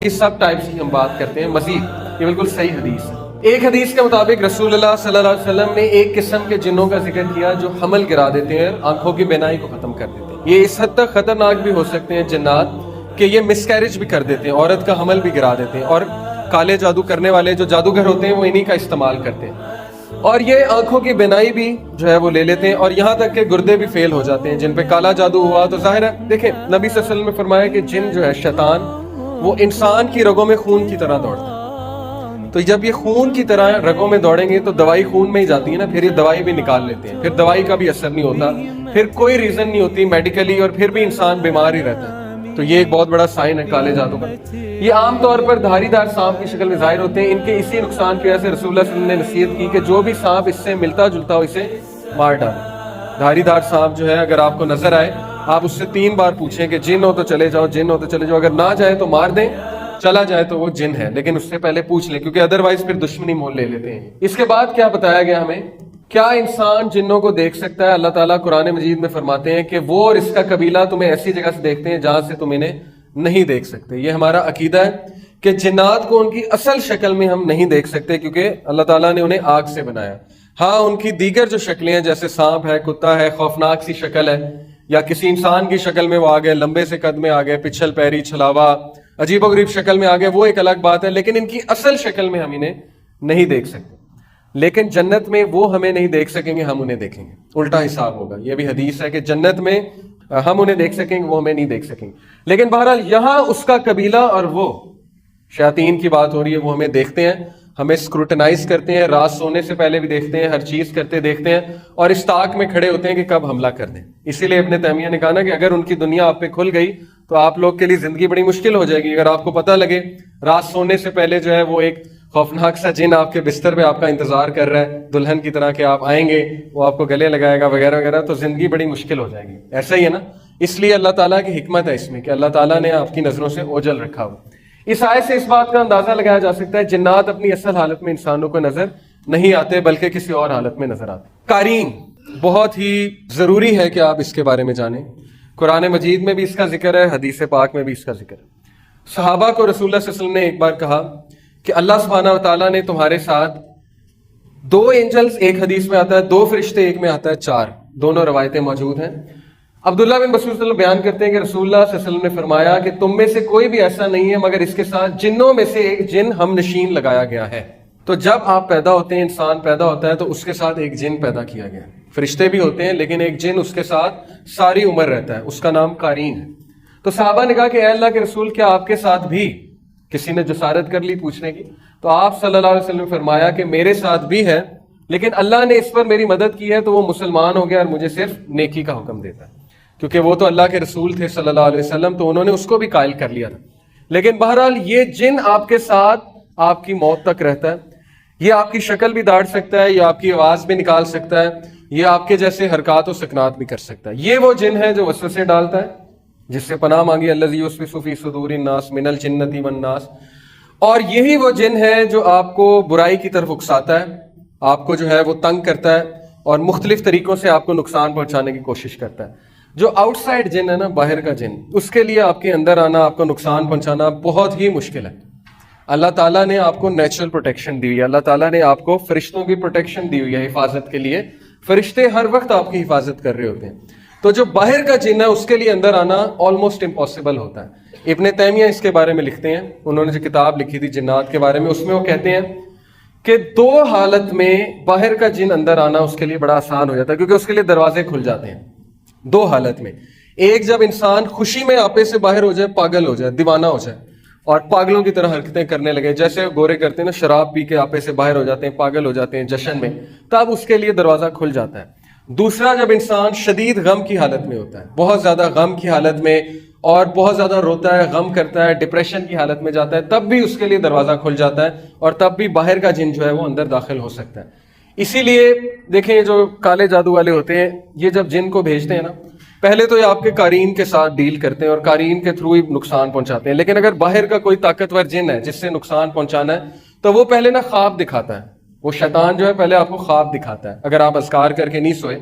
اس sub types کی ہم بات کرتے ہیں مزید، یہ بالکل صحیح حدیث ہے۔ ایک حدیث کے مطابق رسول اللہ صلی اللہ علیہ وسلم نے ایک قسم کے جنوں کا ذکر کیا جو حمل گرا دیتے ہیں، آنکھوں کی بینائی کو ختم کر دیتے ہیں۔ یہ اس حد تک خطرناک بھی ہو سکتے ہیں جنات کہ یہ مسکیریج بھی کر دیتے ہیں، عورت کا حمل بھی گرا دیتے ہیں، اور کالے جادو کرنے والے جو جادوگر ہوتے ہیں وہ انہی کا استعمال کرتے ہیں، اور یہ آنکھوں کی بینائی بھی جو ہے وہ لے لیتے ہیں، اور یہاں تک کہ گردے بھی فیل ہو جاتے ہیں جن پہ کالا جادو ہوا۔ تو ظاہر ہے دیکھیں نبی صلی اللہ علیہ وسلم نے فرمایا کہ جن جو ہے شیطان وہ انسان کی رگوں میں خون کی طرح دوڑتا ہے، تو جب یہ خون کی طرح رگوں میں دوڑیں گے تو دوائی خون میں ہی جاتی ہے نا، پھر یہ دوائی بھی نکال لیتے ہیں، پھر دوائی کا بھی اثر نہیں ہوتا، پھر کوئی ریزن نہیں ہوتی میڈیکلی، اور پھر بھی انسان بیمار ہی رہتا ہے۔ تو یہ ایک بہت بڑا سائن ہے کالے جادو کا۔ یہ عام طور پر دھاری دار سانپ کی شکل میں ظاہر ہوتے ہیں۔ ان کے اسی نقصان کی وجہ سے رسول اللہ صلی اللہ علیہ وسلم نے نصیحت کی کہ جو بھی سانپ اس سے ملتا جلتا ہو اسے مار ڈالیں۔ دھاری دار سانپ جو ہے اگر آپ کو نظر آئے، آپ اس سے 3 بار پوچھیں کہ جن ہو تو چلے جاؤ، جن ہو تو چلے جاؤ، اگر نہ جائے تو مار دیں، چلا جائے تو وہ جن ہے، لیکن اس سے پہلے پوچھ لیں، کیونکہ ادروائز پھر دشمنی مول لے لیتے ہیں۔ اس کے بعد کیا بتایا گیا ہمیں؟ کیا انسان جنوں کو دیکھ سکتا ہے؟ اللہ تعالیٰ قرآن مجید میں فرماتے ہیں کہ وہ اور اس کا قبیلہ تمہیں ایسی جگہ سے دیکھتے ہیں جہاں سے تم انہیں نہیں دیکھ سکتے۔ یہ ہمارا عقیدہ ہے کہ جنات کو ان کی اصل شکل میں ہم نہیں دیکھ سکتے، کیونکہ اللہ تعالیٰ نے انہیں آگ سے بنایا۔ ہاں ان کی دیگر جو شکلیں ہیں جیسے سانپ ہے، کتا ہے، خوفناک سی شکل ہے، یا کسی انسان کی شکل میں وہ آ گئے، لمبے سے قد میں آ گئے، پچھل پیری، چھلاوا، عجیب و غریب شکل میں آ گئے، وہ ایک الگ بات ہے، لیکن ان کی اصل شکل میں ہم انہیں نہیں دیکھ سکتے۔ لیکن جنت میں وہ ہمیں نہیں دیکھ سکیں گے، ہم انہیں دیکھیں گے، الٹا حساب ہوگا۔ یہ بھی حدیث ہے کہ جنت میں ہم انہیں دیکھ سکیں گے، وہ ہمیں نہیں دیکھ سکیں گے۔ لیکن بہرحال یہاں اس کا قبیلہ اور وہ شیاطین کی بات ہو رہی ہے، وہ ہمیں دیکھتے ہیں، ہمیں اسکروٹنائز کرتے ہیں، رات سونے سے پہلے بھی دیکھتے ہیں، ہر چیز کرتے دیکھتے ہیں، اور اس طاق میں کھڑے ہوتے ہیں کہ کب حملہ کر دیں۔ اسی لیے ابن تیمیہ نے کہا نا کہ اگر ان کی دنیا آپ پہ کھل گئی تو آپ لوگ کے لیے زندگی بڑی مشکل ہو جائے گی۔ اگر آپ کو پتہ لگے رات سونے سے پہلے جو ہے وہ ایک خوفناک سا جن آپ کے بستر پہ آپ کا انتظار کر رہا ہے دلہن کی طرح کہ آپ آئیں گے، وہ آپ کو گلے لگائے گا وغیرہ وغیرہ، تو زندگی بڑی مشکل ہو جائے گی۔ ایسا ہی ہے نا، اس لیے اللہ تعالیٰ کی حکمت ہے اس میں کہ اللہ تعالیٰ نے آپ کی نظروں سے اوجھل رکھا ہو۔ اس آیت سے اس بات کا اندازہ لگایا جا سکتا ہے جنات اپنی اصل حالت میں انسانوں کو نظر نہیں آتے، بلکہ کسی اور حالت میں نظر آتے۔ قارین بہت ہی ضروری ہے کہ آپ اس کے بارے میں جانیں۔ قرآن مجید میں بھی اس کا ذکر ہے، حدیث پاک میں بھی اس کا ذکر ہے۔ صحابہ کو رسول اللہ صلی اللہ علیہ وسلم نے ایک بار کہا کہ اللہ سبحانہ و تعالیٰ نے تمہارے ساتھ 2 اینجلز، ایک حدیث میں آتا ہے 2 فرشتے، ایک میں آتا ہے 4، دونوں روایتیں موجود ہیں۔ عبداللہ بن مسعود صلی اللہ علیہ وسلم بیان کرتے ہیں کہ رسول اللہ صلی اللہ علیہ وسلم نے فرمایا کہ تم میں سے کوئی بھی ایسا نہیں ہے مگر اس کے ساتھ جنوں میں سے ایک جن ہم نشین لگایا گیا ہے۔ تو جب آپ پیدا ہوتے ہیں، انسان پیدا ہوتا ہے تو اس کے ساتھ ایک جن پیدا کیا گیا ہے۔ فرشتے بھی ہوتے ہیں لیکن ایک جن اس کے ساتھ ساری عمر رہتا ہے، اس کا نام قارین ہے۔ تو صحابہ نے کہا کہ اے اللہ کے رسول، کیا آپ کے ساتھ بھی؟ کسی نے جسارت کر لی پوچھنے کی، تو آپ صلی اللہ علیہ وسلم نے فرمایا کہ میرے ساتھ بھی ہے، لیکن اللہ نے اس پر میری مدد کی ہے تو وہ مسلمان ہو گیا اور مجھے صرف نیکی کا حکم دیتا ہے، کیونکہ وہ تو اللہ کے رسول تھے صلی اللہ علیہ وسلم، تو انہوں نے اس کو بھی قائل کر لیا تھا۔ لیکن بہرحال یہ جن آپ کے ساتھ آپ کی موت تک رہتا ہے، یہ آپ کی شکل بھی داڑ سکتا ہے، یہ آپ کی آواز بھی نکال سکتا ہے، یہ آپ کے جیسے حرکات و سکنات بھی کر سکتا ہے۔ یہ وہ جن ہے جو وسوسے ڈالتا ہے، جس سے پناہ مانگی الذی یوسوس فی صدور الناس من الجنۃ والناس، اور یہی وہ جن ہے جو آپ کو برائی کی طرف اکساتا ہے، آپ کو جو ہے وہ تنگ کرتا ہے اور مختلف طریقوں سے آپ کو نقصان پہنچانے کی کوشش کرتا ہے۔ جو آؤٹ سائڈ جن ہے نا، باہر کا جن، اس کے لیے آپ کے اندر آنا، آپ کو نقصان پہنچانا بہت ہی مشکل ہے۔ اللہ تعالیٰ نے آپ کو نیچرل پروٹیکشن دی ہوئی ہے، اللہ تعالیٰ نے آپ کو فرشتوں کی پروٹیکشن دی ہوئی ہے حفاظت کے لیے، فرشتے ہر وقت آپ کی حفاظت کر رہے ہوتے ہیں۔ تو جو باہر کا جن ہے اس کے لیے اندر آنا آلموسٹ امپاسبل ہوتا ہے۔ ابن تیمیہ اس کے بارے میں لکھتے ہیں، انہوں نے جو کتاب لکھی تھی جنات کے بارے میں، اس میں وہ کہتے ہیں کہ 2 حالت میں باہر کا جن اندر آنا اس کے لیے بڑا آسان ہو جاتا ہے، کیونکہ اس کے لیے دروازے کھل جاتے ہیں 2 حالت میں۔ ایک جب انسان خوشی میں آپے سے باہر ہو جائے، پاگل ہو جائے، دیوانہ ہو جائے اور پاگلوں کی طرح حرکتیں کرنے لگے، جیسے گورے کرتے ہیں نا، شراب پی کے آپے سے باہر ہو جاتے ہیں، پاگل ہو جاتے ہیں جشن میں، تب اس کے لیے دروازہ کھل جاتا ہے۔ دوسرا جب انسان شدید غم کی حالت میں ہوتا ہے، بہت زیادہ غم کی حالت میں، اور بہت زیادہ روتا ہے، غم کرتا ہے، ڈپریشن کی حالت میں جاتا ہے، تب بھی اس کے لیے دروازہ کھل جاتا ہے اور تب بھی باہر کا جن جو ہے وہ اندر داخل ہو سکتا ہے۔ اسی لیے دیکھیں جو کالے جادو والے ہوتے ہیں، یہ جب جن کو بھیجتے ہیں نا، پہلے تو یہ آپ کے قارین کے ساتھ ڈیل کرتے ہیں اور قارین کے تھرو ہی نقصان پہنچاتے ہیں، لیکن اگر باہر کا کوئی طاقتور جن ہے جس سے نقصان پہنچانا ہے تو وہ پہلے نا خواب دکھاتا ہے، وہ شیطان جو ہے پہلے آپ کو خواب دکھاتا ہے۔ اگر آپ اذکار کر کے نہیں سوئے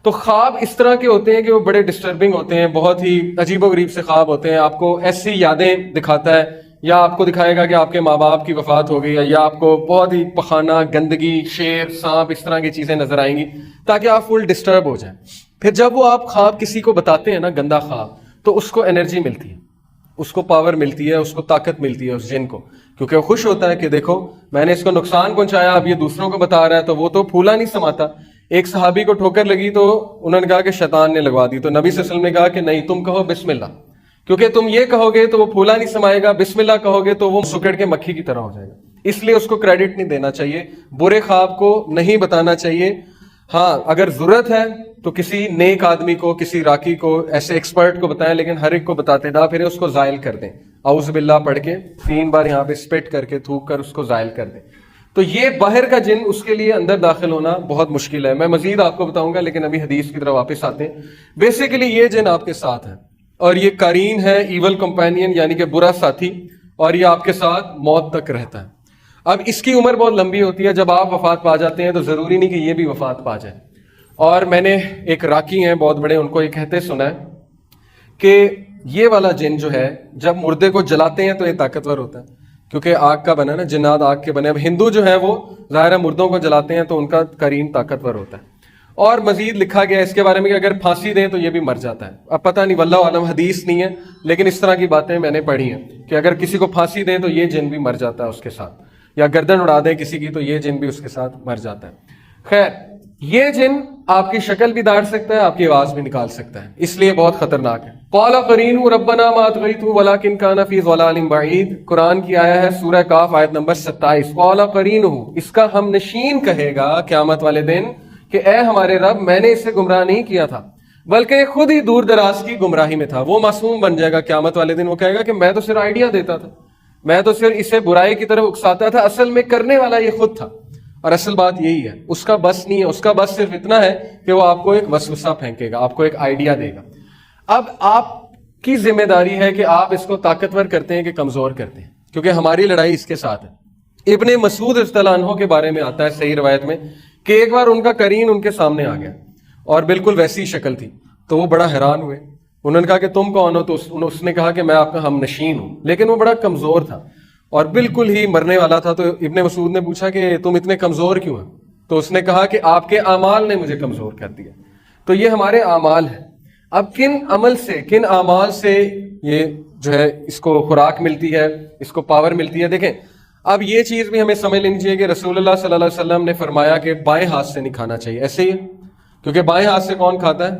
تو خواب اس طرح کے ہوتے ہیں کہ وہ بڑے ڈسٹربنگ ہوتے ہیں، بہت ہی عجیب و غریب سے خواب ہوتے ہیں، آپ کو ایسی یادیں دکھاتا ہے یا آپ کو دکھائے گا کہ آپ کے ماں باپ کی وفات ہو گئی ہے، یا آپ کو بہت ہی پخانہ، گندگی، شیر، سانپ، اس طرح کی چیزیں نظر آئیں گی تاکہ آپ فل ڈسٹرب ہو جائیں. پھر جب وہ آپ خواب کسی کو بتاتے ہیں نا، گندا خواب، تو اس کو انرجی ملتی ہے، اس کو پاور ملتی ہے، اس کو طاقت ملتی ہے اس جن کو، کیونکہ وہ خوش ہوتا ہے کہ دیکھو میں نے اس کو نقصان پہنچایا، اب یہ دوسروں کو بتا رہا ہے. تو وہ تو پھولا نہیں سماتا. ایک صحابی کو ٹھوکر لگی تو انہوں نے کہا کہ شیطان نے لگوا دی. تو نبی صلی اللہ علیہ وسلم نے کہا کہ نہیں، تم کہو بسم اللہ، کیونکہ تم یہ کہو گے تو وہ پھولا نہیں سمائے گا، بسم اللہ کہو گے تو وہ سکڑ کے مکھی کی طرح ہو جائے گا. اس لیے اس کو کریڈٹ نہیں دینا چاہیے، برے خواب کو نہیں بتانا چاہیے. ہاں اگر ضرورت ہے تو کسی نیک آدمی کو، کسی راکی کو، ایسے ایکسپرٹ کو بتائیں، لیکن ہر ایک کو بتاتے نہ پھر اس کو زائل کر دیں. اعوذ باللہ پڑھ کے 3 بار یہاں پہ اسپٹ کر کے تھوک کر اس کو زائل کر دیں. تو یہ باہر کا جن، اس کے لیے اندر داخل ہونا بہت مشکل ہے. میں مزید آپ کو بتاؤں گا، لیکن ابھی حدیث کی طرف واپس آتے ہیں. بیسیکلی یہ جن آپ کے ساتھ ہے، اور یہ قرین ہے، ایول کمپینین، یعنی کہ برا ساتھی، اور یہ آپ کے ساتھ موت تک رہتا ہے. اب اس کی عمر بہت لمبی ہوتی ہے. جب آپ وفات پا جاتے ہیں تو ضروری نہیں کہ یہ بھی وفات پا جائے. اور میں نے ایک راکی ہیں بہت بڑے، ان کو یہ کہتے سنا ہے کہ یہ والا جن جو ہے، جب مردے کو جلاتے ہیں تو یہ طاقتور ہوتا ہے، کیونکہ آگ کا بنا نا، جنات آگ کے بنے. اب ہندو جو ہے وہ ظاہر ہے مردوں کو جلاتے ہیں تو ان کا قرین طاقتور ہوتا ہے. اور مزید لکھا گیا اس کے بارے میں کہ اگر پھانسی دیں تو یہ بھی مر جاتا ہے. اب پتہ نہیں، واللہ عالم، حدیث نہیں ہے، لیکن اس طرح کی باتیں میں نے پڑھی ہیں کہ اگر کسی کو پھانسی دیں تو یہ جن بھی مر جاتا ہے اس کے ساتھ، یا گردن اڑا دیں کسی کی تو یہ جن بھی اس کے ساتھ مر جاتا ہے. خیر، یہ جن آپ کی شکل بھی داڑ سکتا ہے، آپ کی آواز بھی نکال سکتا ہے، اس لیے بہت خطرناک ہے. قال قرینہ ربنا ما اطغیتہ ولکن کان فی ضلال بعید. قرآن کی آیا ہے سورہ کاف آیت نمبر 27. قال قرینہ، اس کا ہم نشین کہے گا قیامت والے دن کہ اے ہمارے رب، میں نے اسے گمراہ نہیں کیا تھا، بلکہ خود ہی دور دراز کی گمراہی میں تھا. وہ معصوم بن جائے گا قیامت والے دن. وہ کہے گا کہ میں تو صرف آئیڈیا دیتا تھا، میں تو صرف اسے برائی کی طرف اکساتا تھا، اصل میں کرنے والا یہ خود تھا. اور اصل بات یہی ہے، اس کا بس نہیں ہے. اس کا بس صرف اتنا ہے کہ وہ آپ کو ایک وسوسہ پھینکے گا، آپ کو ایک آئیڈیا دے گا. اب آپ کی ذمہ داری ہے کہ آپ اس کو طاقتور کرتے ہیں کہ کمزور کرتے ہیں، کیونکہ ہماری لڑائی اس کے ساتھ ہے. ابن مسعود رضی اللہ عنہ کے بارے میں آتا ہے صحیح روایت میں کہ ایک بار ان کا قرین ان کے سامنے آ گیا اور بالکل ویسی شکل تھی. تو وہ بڑا حیران ہوئے. انہوں نے کہا کہ تم کون ہو؟ تو اس نے کہا کہ میں آپ کا ہم نشین ہوں. لیکن وہ بڑا کمزور تھا اور بالکل ہی مرنے والا تھا. تو ابن مسعود نے پوچھا کہ تم اتنے کمزور کیوں ہیں؟ تو اس نے کہا کہ آپ کے اعمال نے مجھے کمزور کر دیا. تو یہ ہمارے اعمال ہیں. اب کن عمل سے، کن اعمال سے یہ جو ہے اس کو خوراک ملتی ہے، اس کو پاور ملتی ہے؟ دیکھیں، اب یہ چیز بھی ہمیں سمجھ لینی چاہیے کہ رسول اللہ صلی اللہ علیہ وسلم نے فرمایا کہ بائیں ہاتھ سے نہیں کھانا چاہیے. ایسے ہی ہے، کیونکہ بائیں ہاتھ سے کون کھاتا ہے؟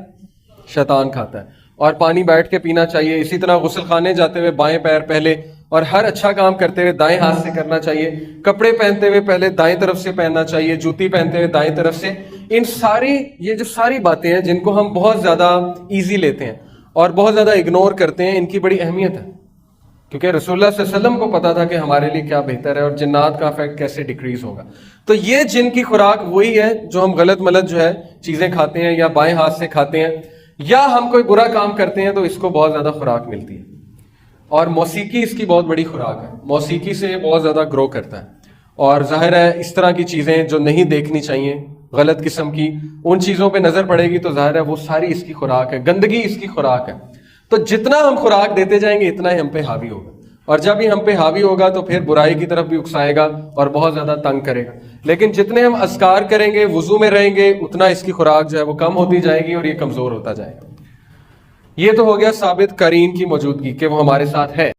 شیطان کھاتا ہے. اور پانی بیٹھ کے پینا چاہیے. اسی طرح غسل خانے جاتے ہوئے بائیں پیر پہلے، اور ہر اچھا کام کرتے ہوئے دائیں ہاتھ سے کرنا چاہیے. کپڑے پہنتے ہوئے پہلے دائیں طرف سے پہننا چاہیے. جوتی پہنتے ہوئے دائیں طرف سے. ان ساری، یہ جو ساری باتیں ہیں جن کو ہم بہت زیادہ ایزی لیتے ہیں اور بہت زیادہ اگنور کرتے ہیں، ان کی بڑی اہمیت ہے. کیونکہ رسول اللہ صلی اللہ علیہ وسلم کو پتا تھا کہ ہمارے لیے کیا بہتر ہے اور جنات کا افیکٹ کیسے ڈیکریز ہوگا. تو یہ جن کی خوراک وہی ہے جو ہم غلط ملت جو ہے چیزیں کھاتے ہیں، یا بائیں ہاتھ سے کھاتے ہیں، یا ہم کوئی برا کام کرتے ہیں تو اس کو بہت زیادہ خوراک ملتی ہے. اور موسیقی اس کی بہت بڑی خوراک ہے. موسیقی سے بہت زیادہ گرو کرتا ہے. اور ظاہر ہے اس طرح کی چیزیں جو نہیں دیکھنی چاہیے، غلط قسم کی، ان چیزوں پہ نظر پڑے گی تو ظاہر ہے وہ ساری اس کی خوراک ہے. گندگی اس کی خوراک ہے. تو جتنا ہم خوراک دیتے جائیں گے اتنا ہی ہم پہ حاوی ہوگا. اور جب ہی ہم پہ حاوی ہوگا تو پھر برائی کی طرف بھی اکسائے گا اور بہت زیادہ تنگ کرے گا. لیکن جتنے ہم اذکار کریں گے، وضو میں رہیں گے، اتنا اس کی خوراک جو ہے وہ کم ہوتی جائے گی اور یہ کمزور ہوتا جائے گا. یہ تو ہو گیا ثابت قرین کی موجودگی کہ وہ ہمارے ساتھ ہے.